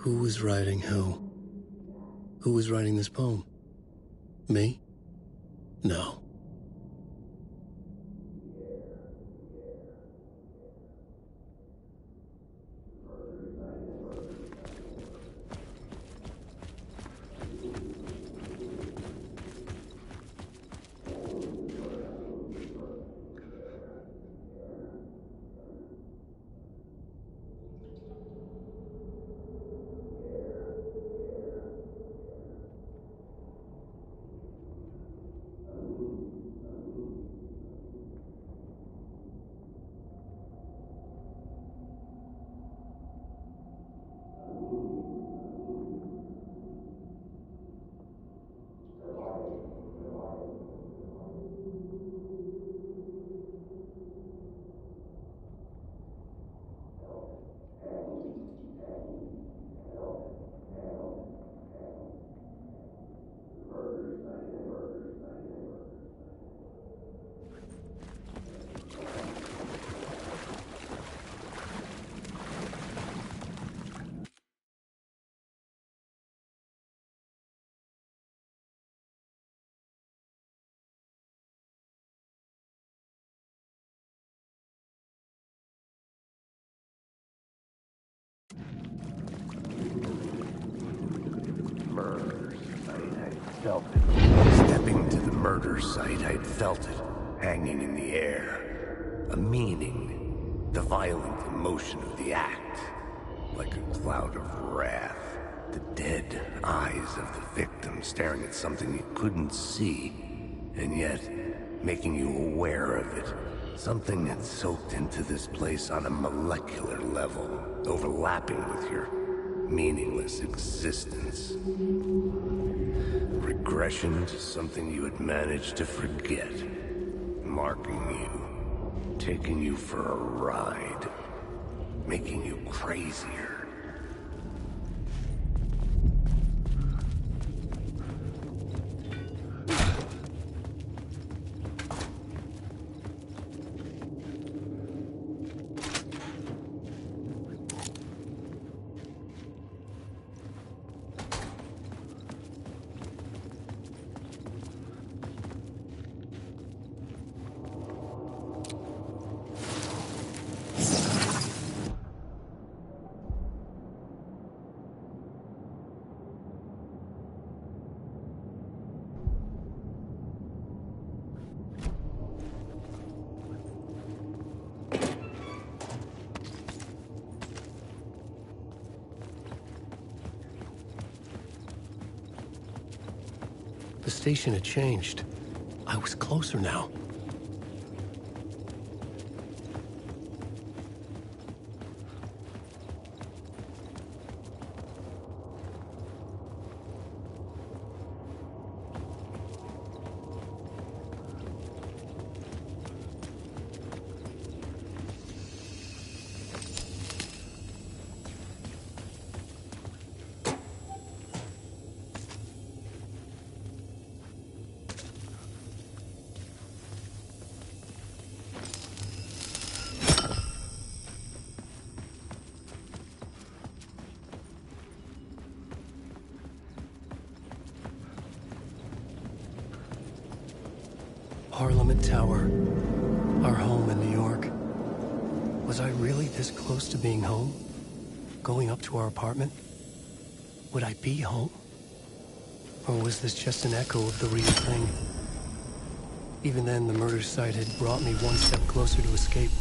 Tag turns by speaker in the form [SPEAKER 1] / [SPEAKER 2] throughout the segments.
[SPEAKER 1] Who was writing who? Who was writing this poem? Me? No.
[SPEAKER 2] Stepping to the murder site, I'd felt it, hanging in the air. A meaning, the violent emotion of the act. Like a cloud of wrath. The dead eyes of the victim staring at something you couldn't see, and yet making you aware of it. Something had soaked into this place on a molecular level, overlapping with your meaningless existence. Regression to something you had managed to forget. Marking you. Taking you for a ride. Making you crazier.
[SPEAKER 1] The station had changed. I was closer now. Parliament Tower, our home in New York. Was I really this close to being home? Going up to our apartment? Would I be home? Or was this just an echo of the real thing? Even then, the murder site had brought me one step closer to escape.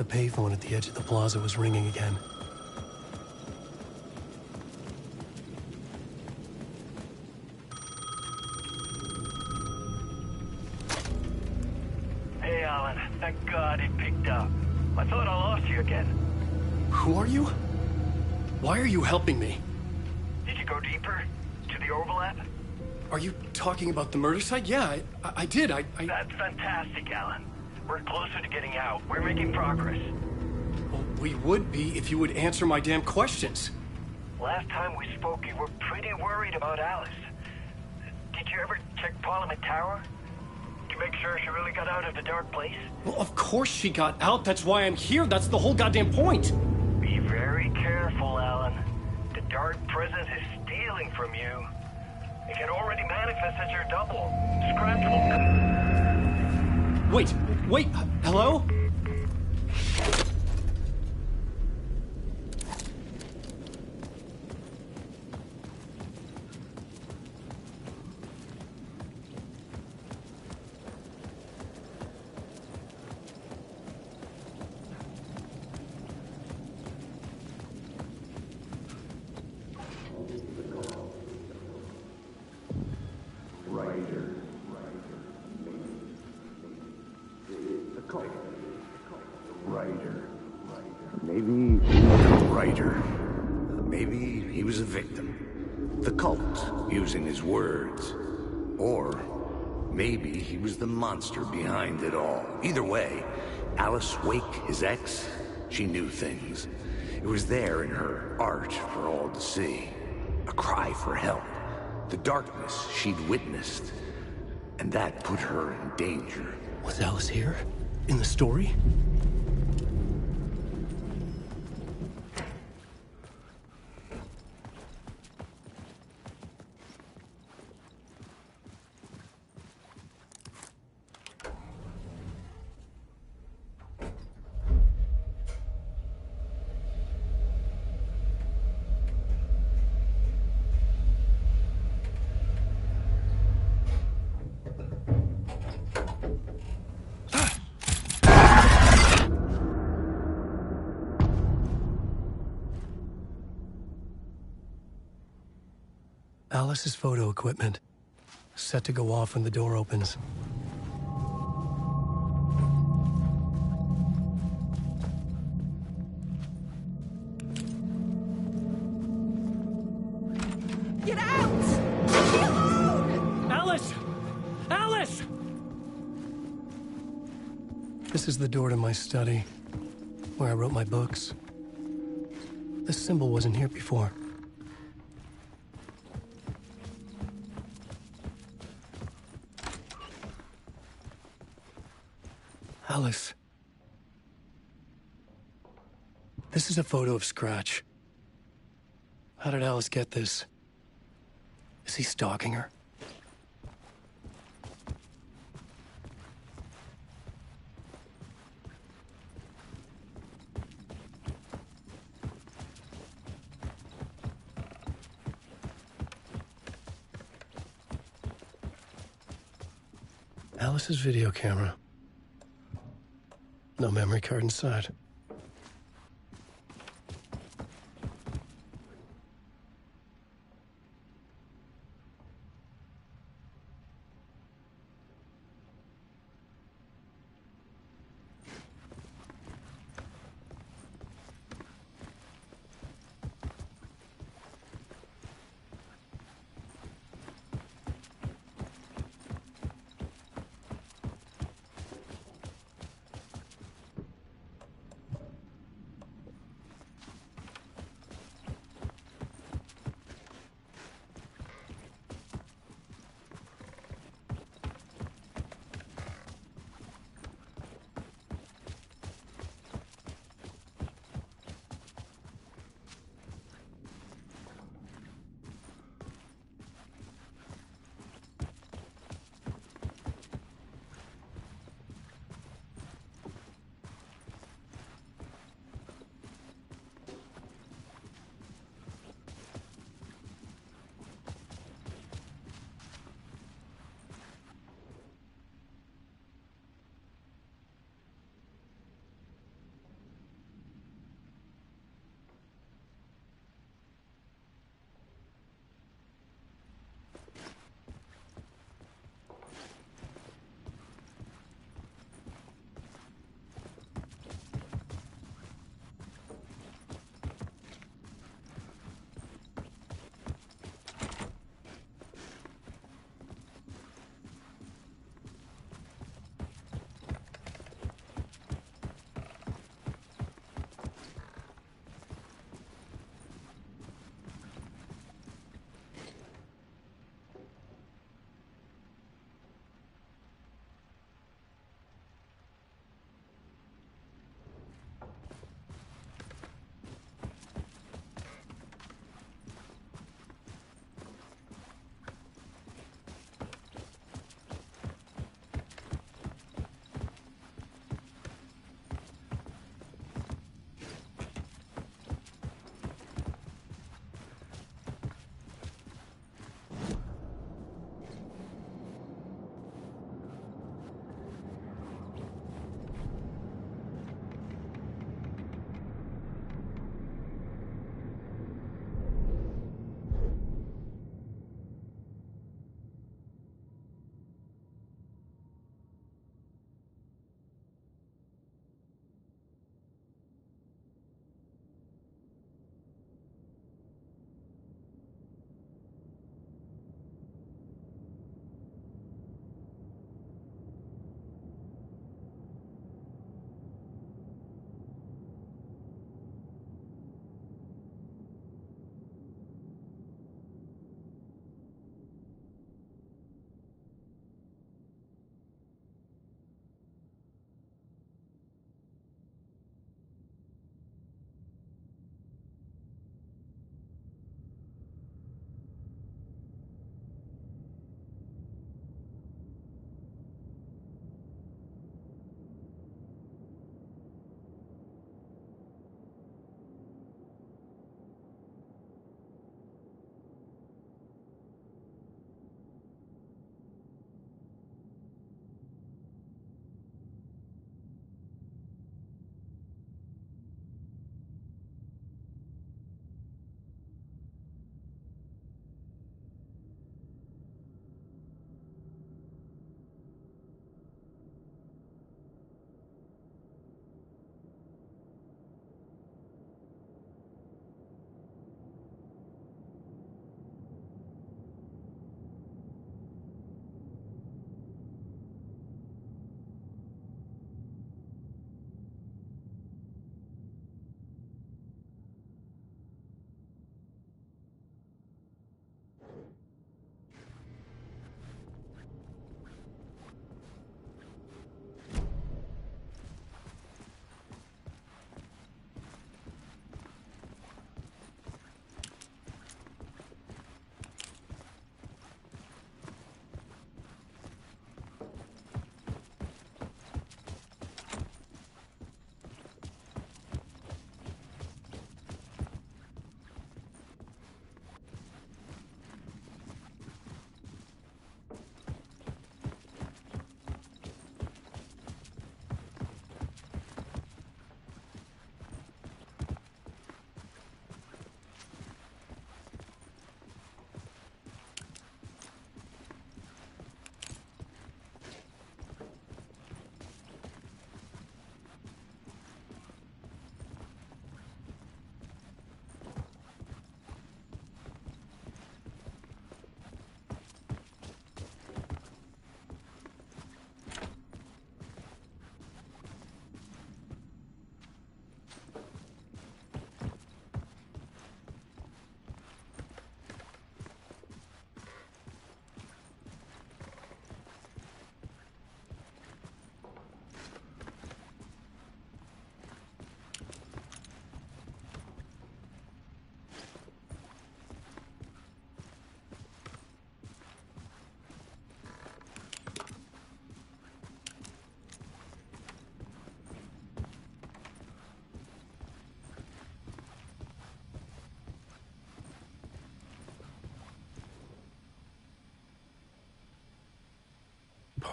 [SPEAKER 1] the payphone at the edge of the plaza was ringing again.
[SPEAKER 3] Hey, Alan. Thank God it picked up. I thought I lost you again.
[SPEAKER 1] Who are you? Why are you helping me?
[SPEAKER 3] Did you go deeper? To the overlap?
[SPEAKER 1] Are you talking about the murder site? Yeah, I did.
[SPEAKER 3] That's fantastic, Alan. We're closer to getting out. We're making progress.
[SPEAKER 1] Well, we would be if you would answer my damn questions.
[SPEAKER 3] Last time we spoke, you were pretty worried about Alice. Did you ever check Parliament Tower? To make sure she really got out of the dark place?
[SPEAKER 1] Well, of course she got out. That's why I'm here. That's the whole goddamn point.
[SPEAKER 3] Be very careful, Alan. The dark presence is stealing from you. It can already manifest as your double. Scratch will...
[SPEAKER 1] Wait, hello?
[SPEAKER 2] Maybe he wasn't a writer. Maybe he was a victim. The cult, using his words. Or maybe he was the monster behind it all. Either way, Alice Wake, his ex, she knew things. It was there in her art for all to see. A cry for help. The darkness she'd witnessed. And that put her in danger.
[SPEAKER 1] Was Alice here? In the story? Alice's photo equipment, set to go off when the door opens.
[SPEAKER 4] Get out! Leave me alone!
[SPEAKER 1] Alice! Alice! This is the door to my study, where I wrote my books. This symbol wasn't here before. Alice. This is a photo of Scratch. How did Alice get this? Is he stalking her? Alice's video camera. No memory card inside.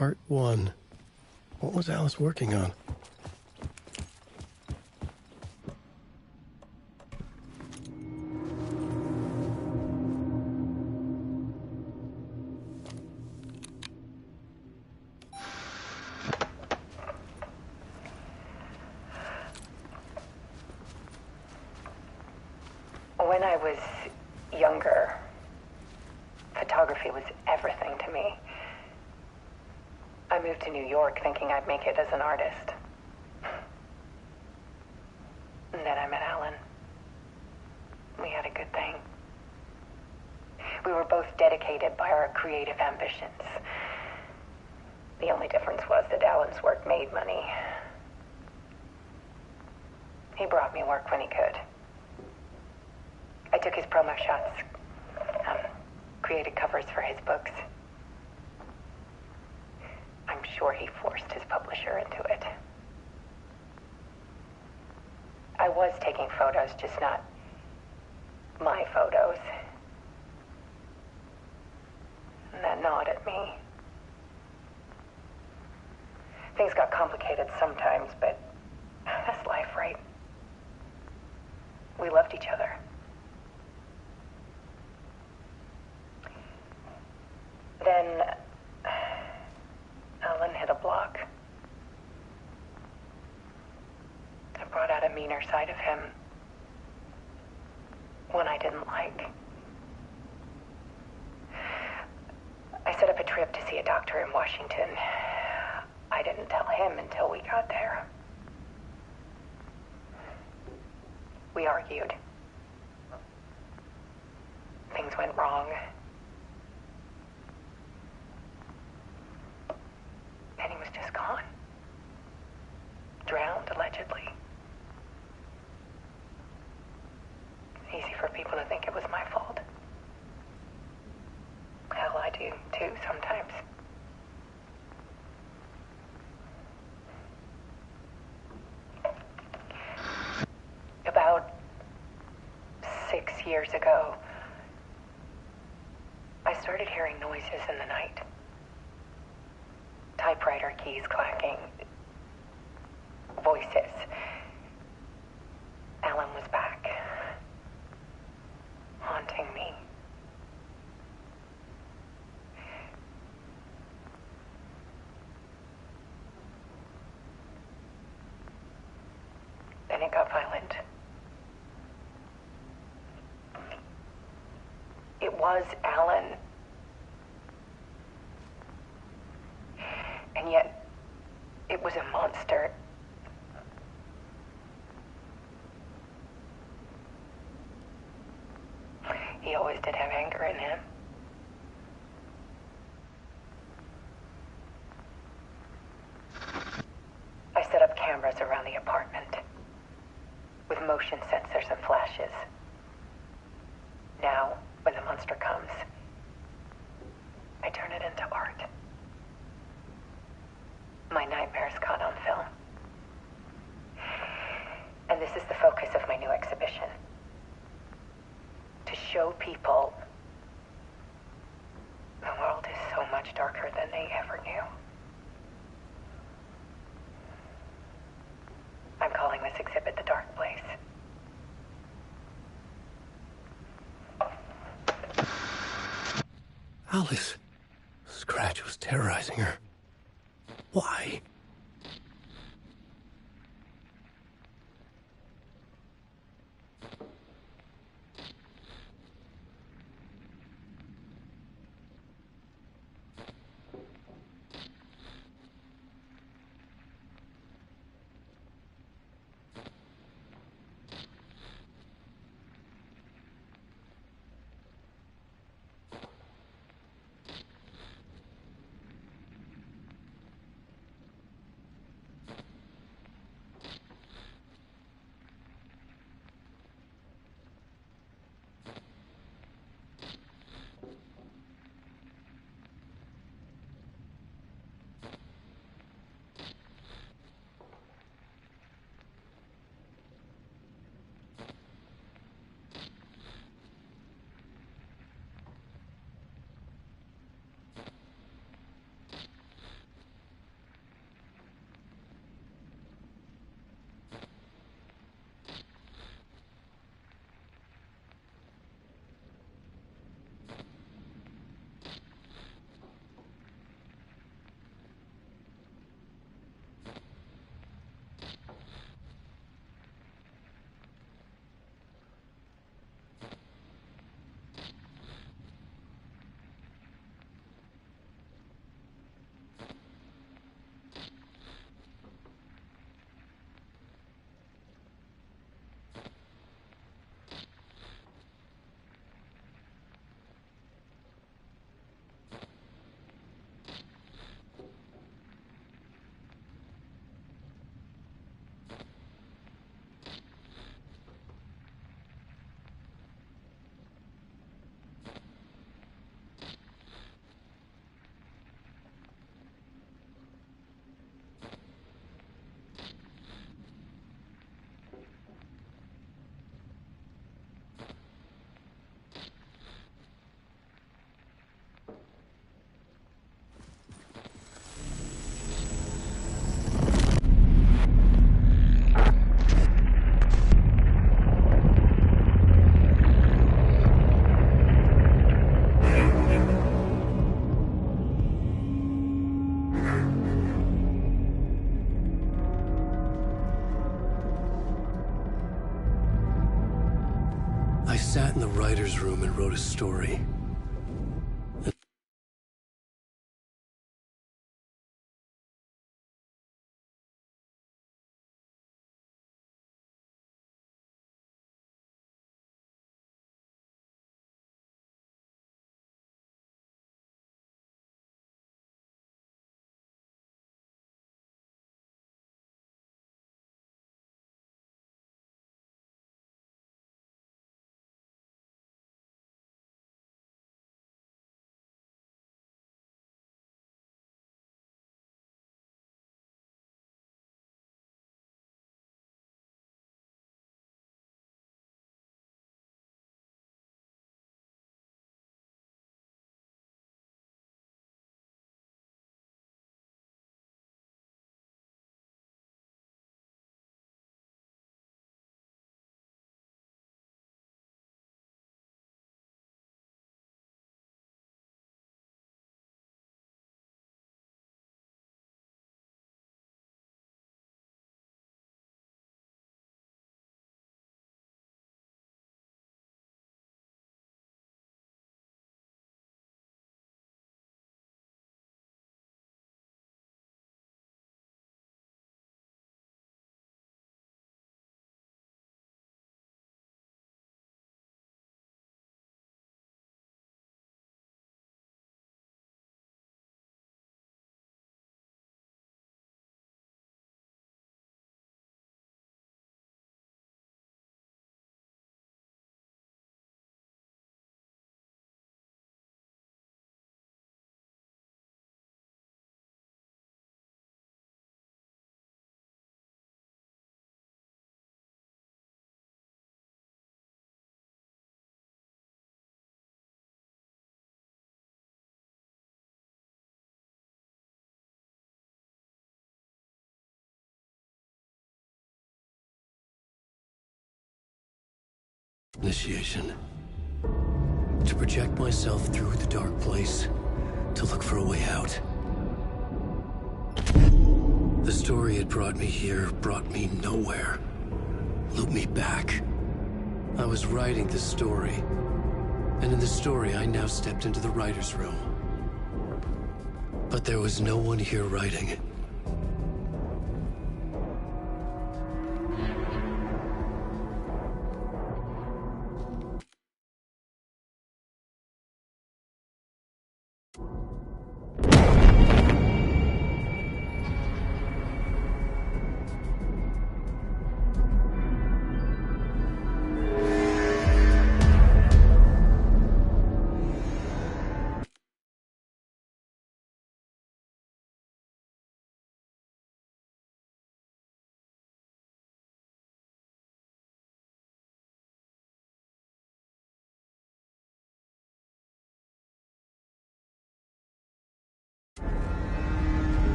[SPEAKER 1] Part 1. What was Alice working on?
[SPEAKER 5] When I was younger, photography was everything to me. I moved to New York thinking I'd make it as an artist. And then I met Alan. We had a good thing. We were both dedicated by our creative ambitions. The only difference was that Alan's work made money. He brought me work when he could. I took his promo shots, created covers for his books. I'm sure he forced his publisher into it. I was taking photos, just not my photos. And that gnawed at me. Things got complicated sometimes, but that's life, right? We loved each other. Then Alan hit a block. I brought out a meaner side of him. One I didn't like. I set up a trip to see a doctor in Washington. I didn't tell him until we got there. We argued. Things went wrong. And he was just gone. Drowned, allegedly. Easy for people to think it was my fault. Hell, I do, too, sometimes. About 6 years ago, I started hearing noises in the night. Typewriter keys clacking. Voices. Alan was back. Haunting me. Then it got violent. It was Alan. And yet, it was a monster. He always did have anger in him. I set up cameras around the apartment with motion sensors and flashes. Now, when the monster comes, I turn it into art. My nightmares caught on film. And this is the focus of my new exhibition. To show people the world is so much darker than they ever knew. I'm calling this exhibit The Dark Place.
[SPEAKER 1] Alice. Scratch was terrorizing her. Why? I sat in the writer's room and wrote a story. Initiation. To project myself through the dark place, to look for a way out. The story had brought me here, brought me nowhere. Looped me back. I was writing the story. And in the story, I now stepped into the writer's room. But there was no one here writing.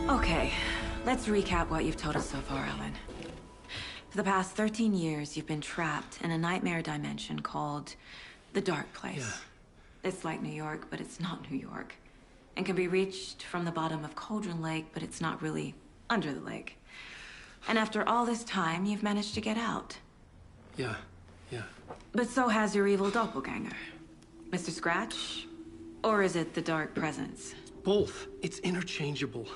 [SPEAKER 6] Okay, let's recap what you've told us so far, Ellen. For the past 13 years, you've been trapped in a nightmare dimension called the Dark Place.
[SPEAKER 1] Yeah.
[SPEAKER 6] It's like New York, but it's not New York. And can be reached from the bottom of Cauldron Lake, but it's not really under the lake. And after all this time, you've managed to get out.
[SPEAKER 1] Yeah.
[SPEAKER 6] But so has your evil doppelganger. Mr. Scratch? Or is it the Dark Presence?
[SPEAKER 1] Both. It's interchangeable.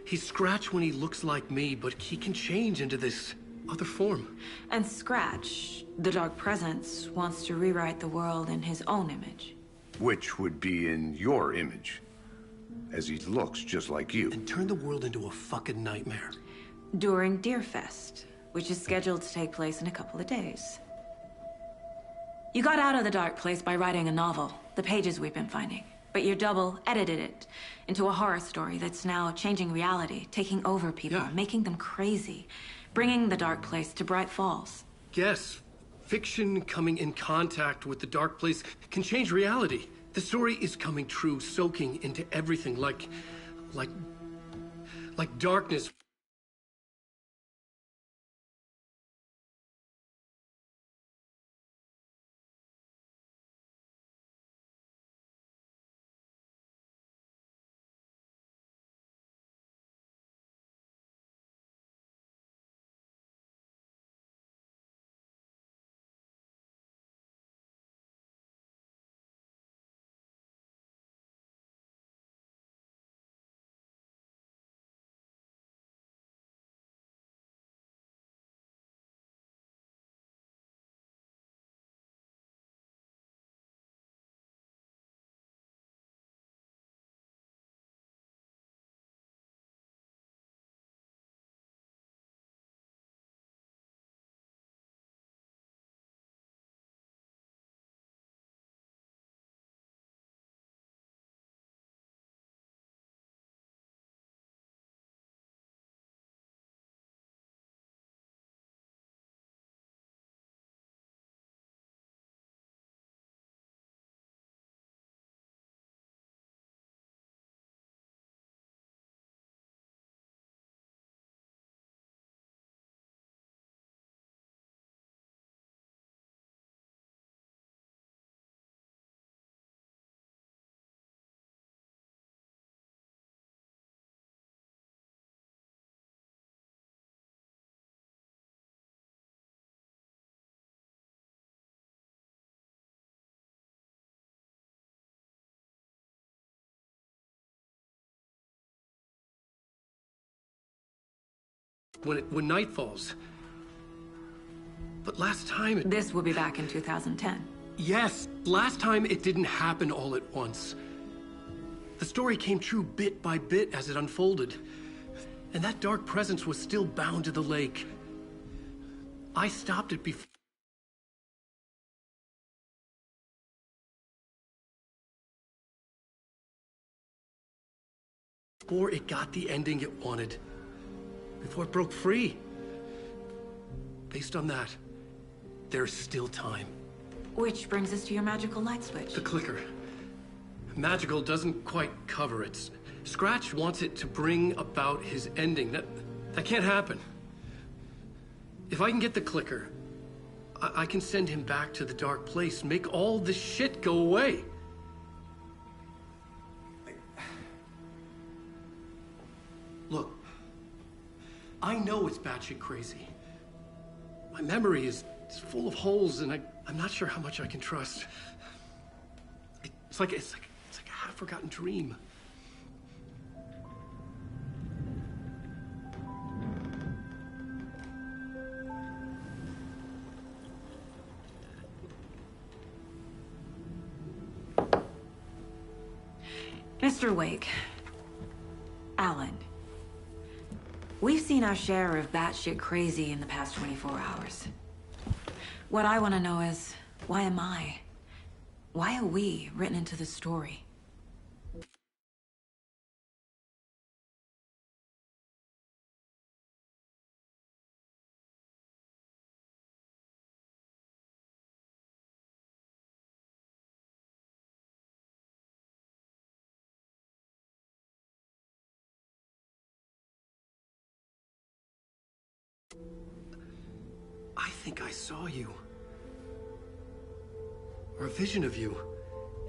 [SPEAKER 1] He's Scratch when he looks like me, but he can change into this other form.
[SPEAKER 6] And Scratch, the Dark Presence, wants to rewrite the world in his own image.
[SPEAKER 2] Which would be in your image, as he looks just like you.
[SPEAKER 1] And turn the world into a fucking nightmare.
[SPEAKER 6] During Deerfest, which is scheduled to take place in a couple of days. You got out of the dark place by writing a novel, the pages we've been finding. But your double edited it into a horror story that's now changing reality, taking over people, making them crazy, bringing the dark place to Bright Falls.
[SPEAKER 1] Yes, fiction coming in contact with the dark place can change reality. The story is coming true, soaking into everything like darkness. When night falls. But last time
[SPEAKER 6] This will be back in 2010.
[SPEAKER 1] Yes, last time it didn't happen all at once. The story came true bit by bit as it unfolded. And that dark presence was still bound to the lake. I stopped it before it got the ending it wanted. Before it broke free. Based on that, there's still time.
[SPEAKER 6] Which brings us to your magical light switch.
[SPEAKER 1] The clicker. Magical doesn't quite cover it. Scratch wants it to bring about his ending. That can't happen. If I can get the clicker, I can send him back to the dark place, make all this shit go away. Look, I know it's batshit crazy. My memory is full of holes, and I'm not sure how much I can trust. It's like a half-forgotten dream.
[SPEAKER 6] Mr. Wake. Alan. We've seen our share of batshit crazy in the past 24 hours. What I want to know is, why am I? Why are we written into the story?
[SPEAKER 1] I think I saw you. Or a vision of you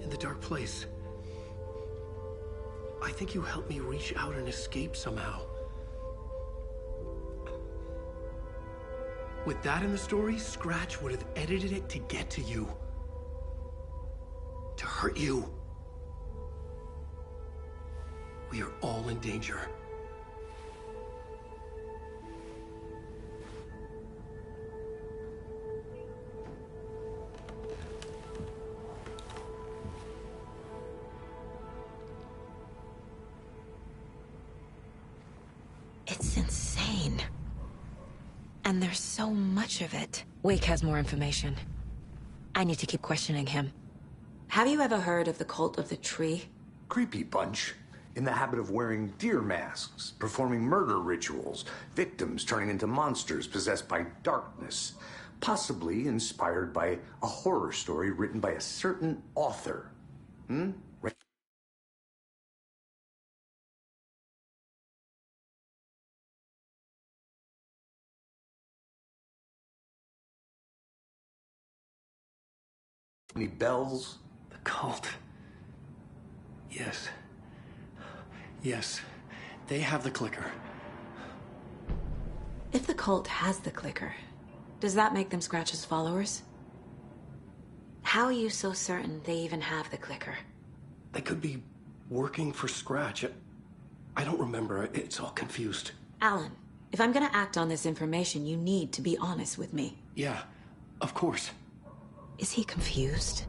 [SPEAKER 1] in the dark place. I think you helped me reach out and escape somehow. With that in the story, Scratch would have edited it to get to you. To hurt you. We are all in danger.
[SPEAKER 6] It's insane. And there's so much of it. Wake has more information. I need to keep questioning him. Have you ever heard of the Cult of the Tree?
[SPEAKER 2] Creepy bunch. In the habit of wearing deer masks, performing murder rituals, victims turning into monsters possessed by darkness, possibly inspired by a horror story written by a certain author. Right. Any bells?
[SPEAKER 1] The cult. Yes. Yes. They have the clicker.
[SPEAKER 6] If the cult has the clicker, does that make them Scratch's followers? How are you so certain they even have the clicker?
[SPEAKER 1] They could be working for Scratch. I don't remember. It's all confused.
[SPEAKER 6] Alan, if I'm gonna act on this information, you need to be honest with me.
[SPEAKER 1] Yeah, of course.
[SPEAKER 6] Is he confused?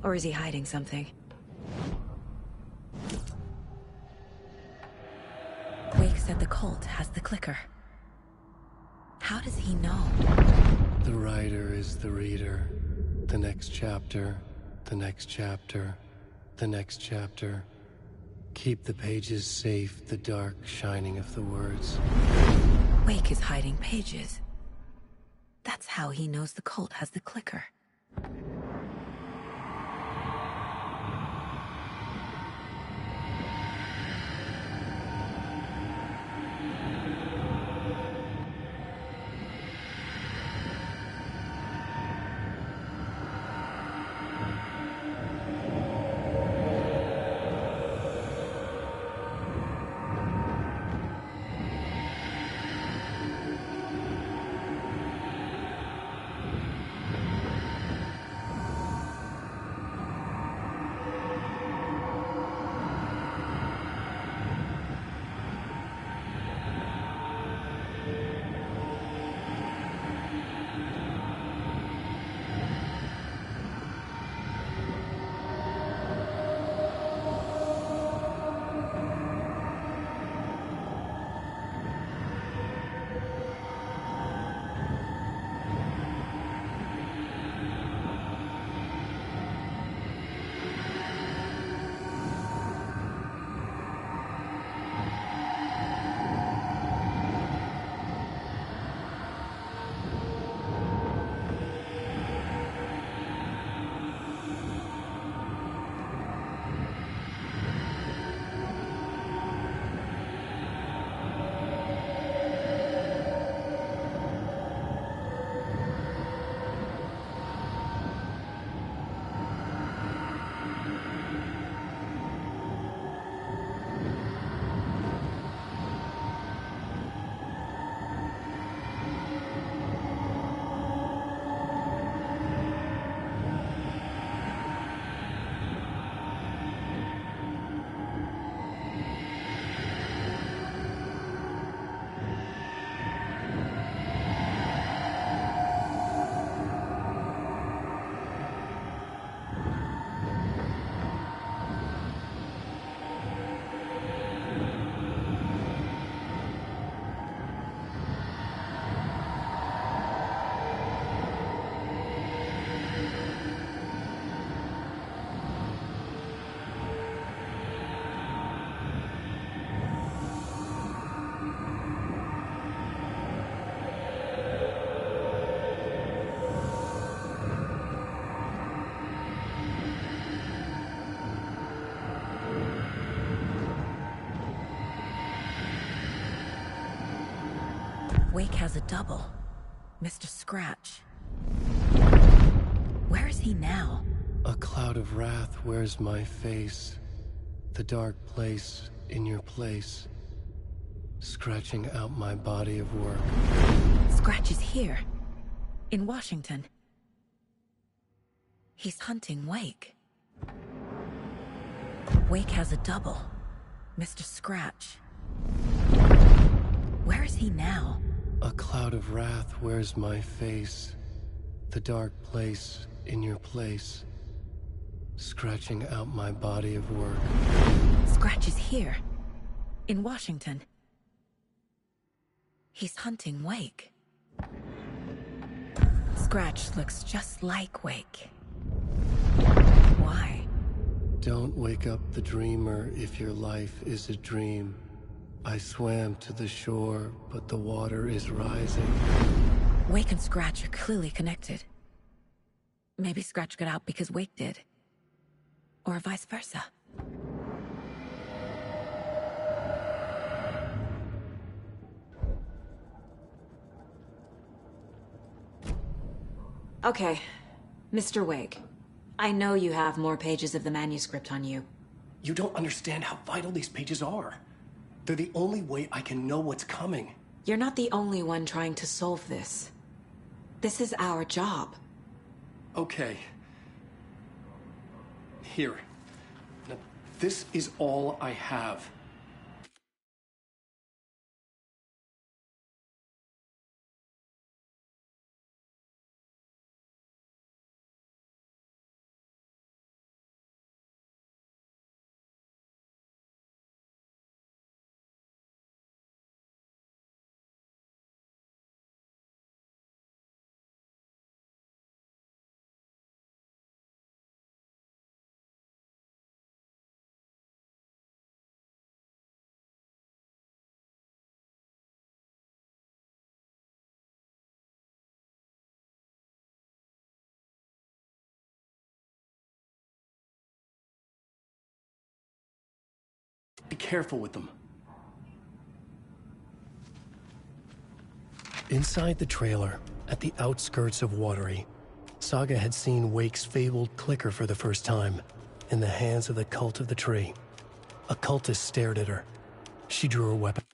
[SPEAKER 6] Or is he hiding something? Wake said the cult has the clicker. How does he know?
[SPEAKER 1] The writer is the reader. The next chapter, the next chapter, the next chapter. Keep the pages safe, the dark shining of the words.
[SPEAKER 6] Wake is hiding pages. That's how he knows the cult has the clicker. Wake has a double. Mr. Scratch. Where is he now?
[SPEAKER 1] A cloud of wrath wears my face. The dark place in your place. Scratching out my body of work.
[SPEAKER 6] Scratch is here, in Washington. He's hunting Wake. Wake has a double, Mr. Scratch. Where is he now?
[SPEAKER 1] A cloud of wrath wears my face. The dark place in your place. Scratching out my body of work.
[SPEAKER 6] Scratch is here, in Washington. He's hunting Wake. Scratch looks just like Wake. Why?
[SPEAKER 1] Don't wake up the dreamer if your life is a dream. I swam to the shore, but the water is rising.
[SPEAKER 6] Wake and Scratch are clearly connected. Maybe Scratch got out because Wake did. Or vice versa. Okay, Mr. Wake. I know you have more pages of the manuscript on you.
[SPEAKER 1] You don't understand how vital these pages are. They're the only way I can know what's coming.
[SPEAKER 6] You're not the only one trying to solve this. This is our job.
[SPEAKER 1] Okay. Here. Now, this is all I have. Be careful with them. Inside the trailer, at the outskirts of Watery, Saga had seen Wake's fabled clicker for the first time, in the hands of the Cult of the Tree. A cultist stared at her. She drew her weapon.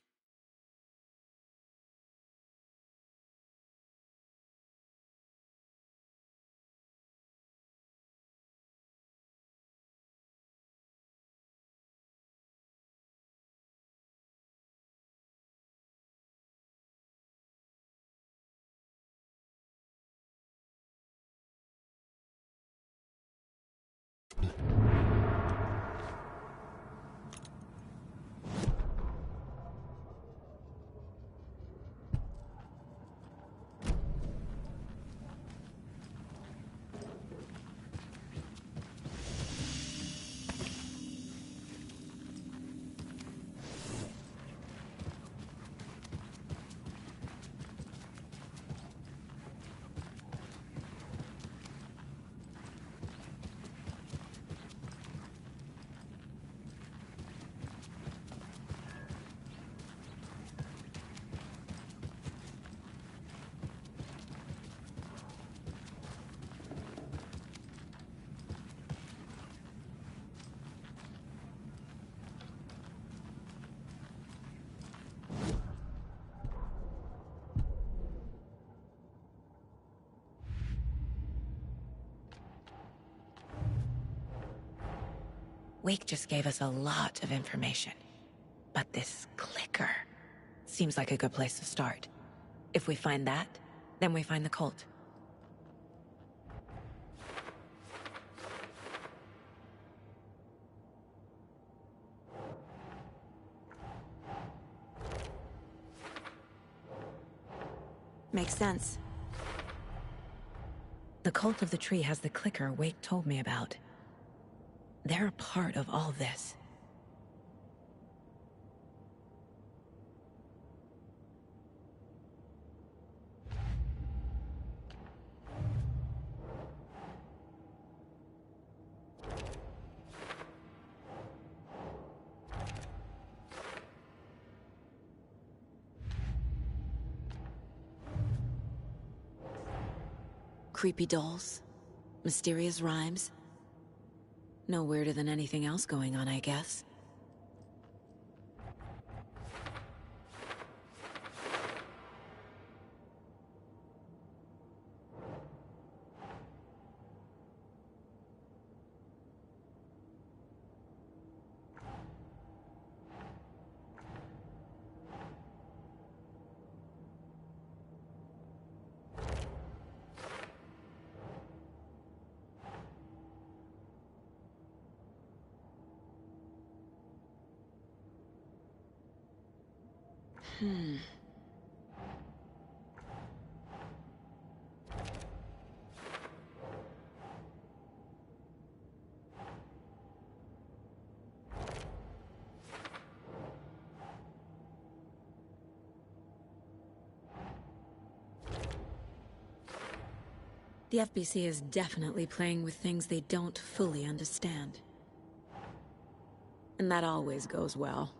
[SPEAKER 6] Wake just gave us a lot of information. But this clicker seems like a good place to start. If we find that, then we find the cult. Makes sense. The Cult of the Tree has the clicker Wake told me about. They're a part of all this. Creepy dolls, mysterious rhymes. No weirder than anything else going on, I guess. The FBC is definitely playing with things they don't fully understand. And that always goes well.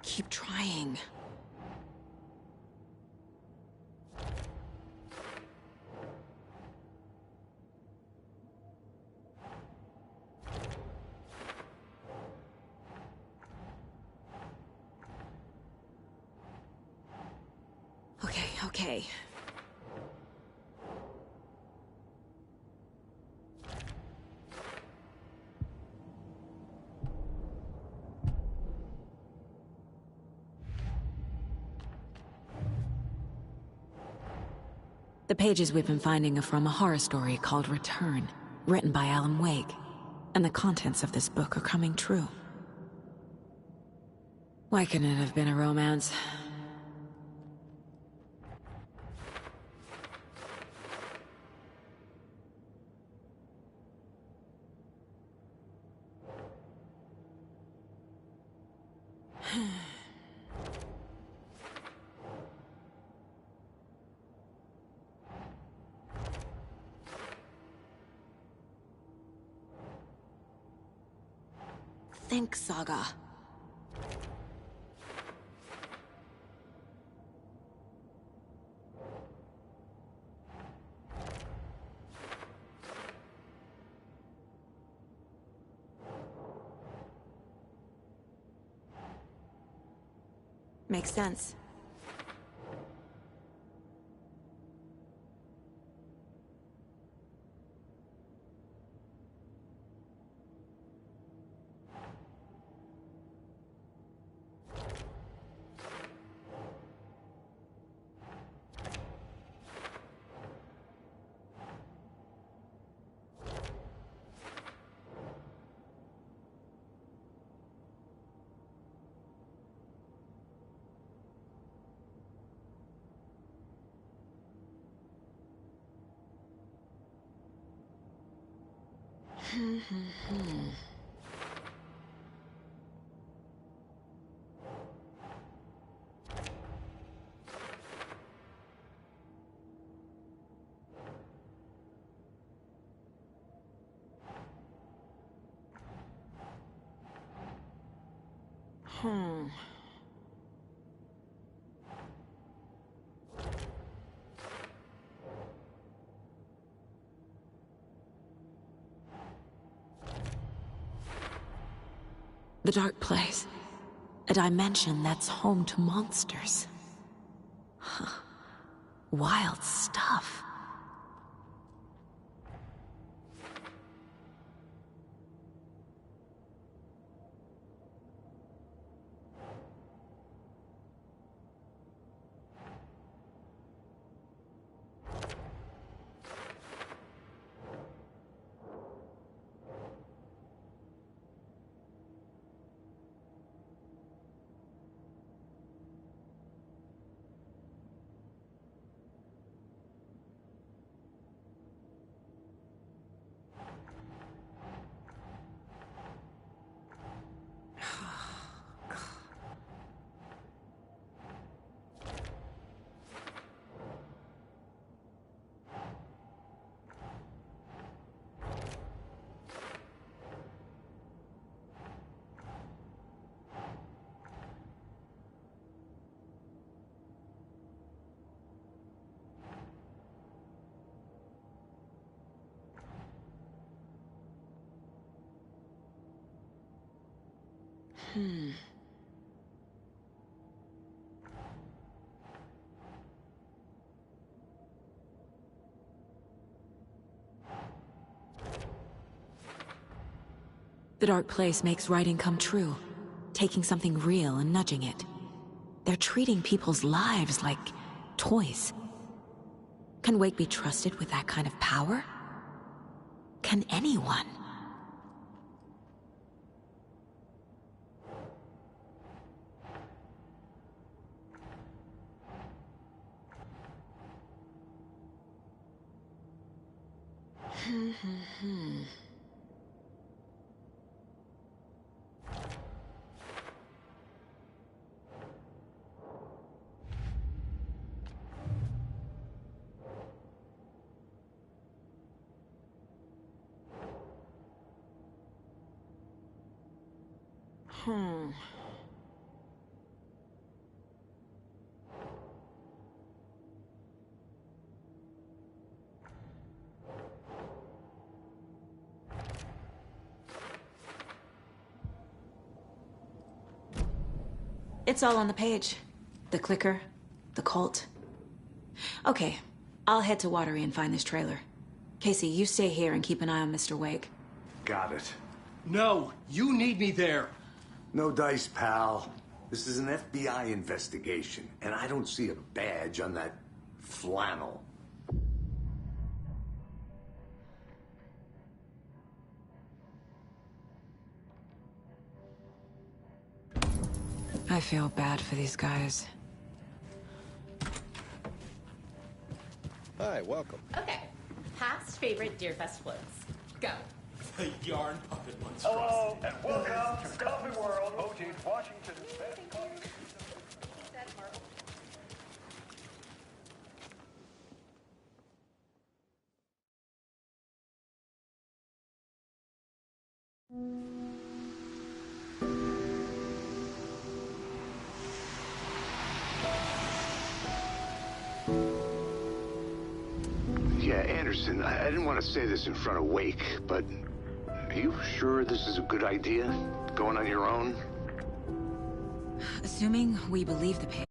[SPEAKER 6] Keep trying. Okay. The pages we've been finding are from a horror story called Return, written by Alan Wake, and the contents of this book are coming true. Why couldn't it have been a romance? Think, Saga. Makes sense. The Dark Place. A dimension that's home to monsters. Huh. Wild stuff. The dark place makes writing come true, taking something real and nudging it. They're treating people's lives like toys. Can Wake be trusted with that kind of power? Can anyone? It's all on the page. The clicker, the cult. Okay, I'll head to Watery and find this trailer. Casey, you stay here and keep an eye on Mr. Wake.
[SPEAKER 2] Got it.
[SPEAKER 7] No, you need me there.
[SPEAKER 2] No dice, pal. This is an FBI investigation, and I don't see a badge on that flannel.
[SPEAKER 6] I feel bad for these guys.
[SPEAKER 8] Hi, welcome.
[SPEAKER 9] Okay. Past favorite Deerfest floats. Go.
[SPEAKER 7] The yarn puppet monstrosity.
[SPEAKER 3] Hello, and welcome to Coffee World, Oj's Washington's best coffee.
[SPEAKER 2] Yeah, Anderson, I didn't want to say this in front of Wake, but are you sure this is a good idea? Going on your own?
[SPEAKER 6] Assuming we believe the page.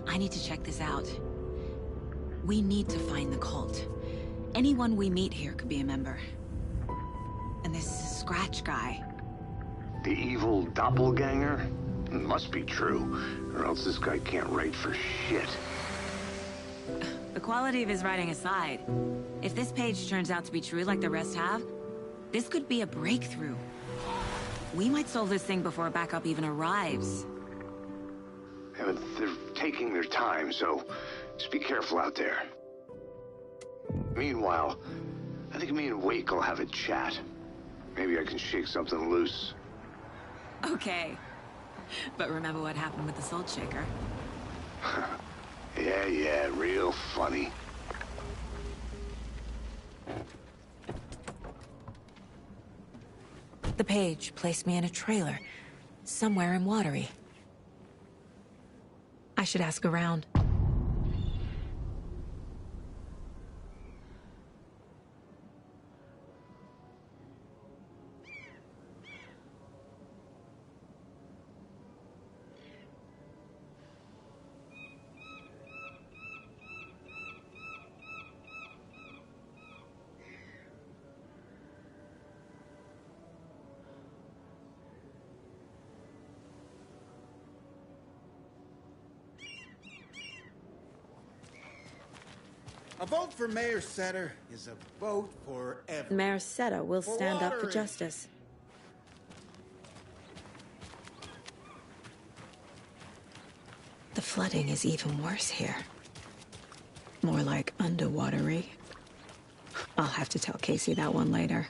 [SPEAKER 6] I need to check this out. We need to find the cult. Anyone we meet here could be a member. And this Scratch guy.
[SPEAKER 2] The evil doppelganger? Must be true, or else this guy can't write for shit.
[SPEAKER 6] The quality of his writing aside, if this page turns out to be true like the rest have, this could be a breakthrough. We might solve this thing before backup even arrives.
[SPEAKER 2] Yeah, but they're taking their time, so just be careful out there. Meanwhile, I think me and Wake will have a chat. Maybe I can shake something loose.
[SPEAKER 6] Okay. But remember what happened with the Salt Shaker?
[SPEAKER 2] Yeah, real funny.
[SPEAKER 6] The page placed me in a trailer, somewhere in Watery. I should ask around.
[SPEAKER 8] A vote for Mayor Setter is a vote for everyone.
[SPEAKER 6] Mayor Setter will stand up for justice. The flooding is even worse here. More like underwatery. I'll have to tell Casey that one later.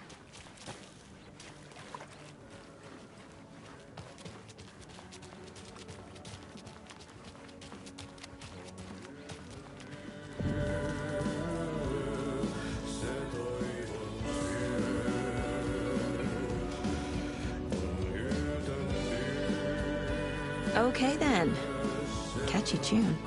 [SPEAKER 6] Okay then. Catchy tune.